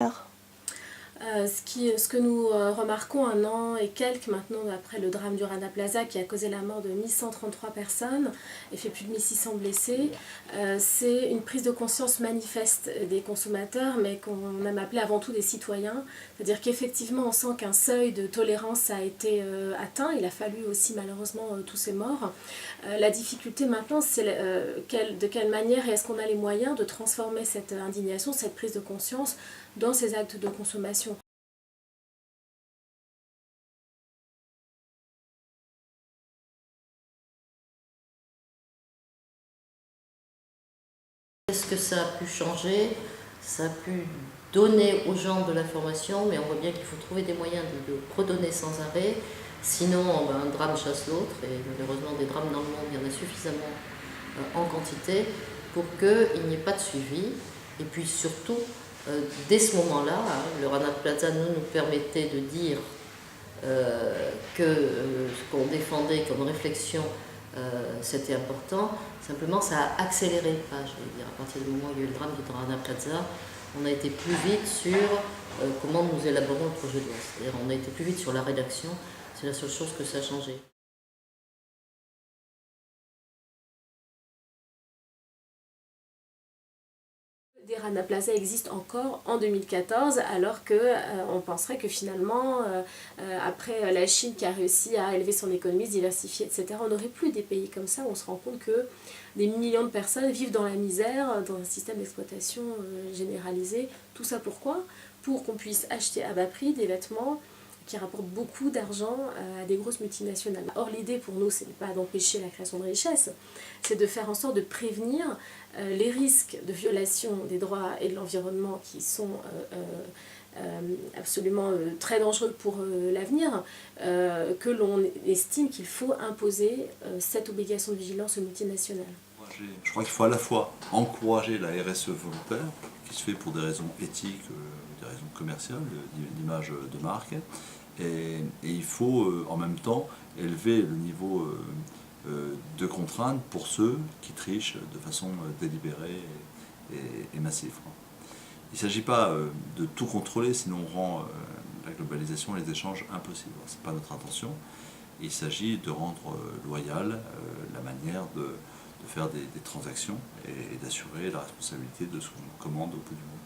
faire? Ce que nous remarquons un an et quelques maintenant après le drame du Rana Plaza qui a causé la mort de 1133 personnes et fait plus de 1600 blessés, c'est une prise de conscience manifeste des consommateurs, mais qu'on aime appeler avant tout des citoyens. C'est-à-dire qu'effectivement on sent qu'un seuil de tolérance a été atteint, il a fallu aussi malheureusement tous ces morts. La difficulté maintenant c'est de quelle manière est-ce qu'on a les moyens de transformer cette indignation, cette prise de conscience dans ces actes de consommation. Est-ce que ça a pu changer? Ça a pu donner aux gens de l'information, mais on voit bien qu'il faut trouver des moyens de redonner sans arrêt. Sinon, un drame chasse l'autre, et malheureusement des drames dans le monde, il y en a suffisamment en quantité pour qu'il n'y ait pas de suivi. Et puis surtout, dès ce moment-là, le Rana Plaza nous permettait de dire que ce qu'on défendait comme réflexion, c'était important. Simplement, ça a accéléré le pas, je veux dire. À partir du moment où il y a eu le drame du Rana Plaza, on a été plus vite sur comment nous élaborons le projet de loi. C'est-à-dire, on a été plus vite sur la rédaction. C'est la seule chose que ça a changé. Des Rana Plaza existent encore en 2014, alors qu'on penserait que finalement, après la Chine qui a réussi à élever son économie, se diversifier, etc., on n'aurait plus des pays comme ça où on se rend compte que des millions de personnes vivent dans la misère, dans un système d'exploitation généralisé. Tout ça pourquoi? Pour qu'on puisse acheter à bas prix des vêtements qui rapportent beaucoup d'argent à des grosses multinationales. Or, l'idée pour nous, ce n'est pas d'empêcher la création de richesses, c'est de faire en sorte de prévenir les risques de violation des droits et de l'environnement qui sont absolument très dangereux pour l'avenir, que l'on estime qu'il faut imposer cette obligation de vigilance aux multinationales. Je crois qu'il faut à la fois encourager la RSE volontaire, qui se fait pour des raisons éthiques, des raisons commerciales, d'image de marque, et il faut en même temps élever le niveau de contrainte pour ceux qui trichent de façon délibérée et massive. Il ne s'agit pas de tout contrôler, sinon on rend la globalisation et les échanges impossibles. Ce n'est pas notre intention. Il s'agit de rendre loyale la manière de faire des transactions et d'assurer la responsabilité de ce qu'on commande au bout du monde.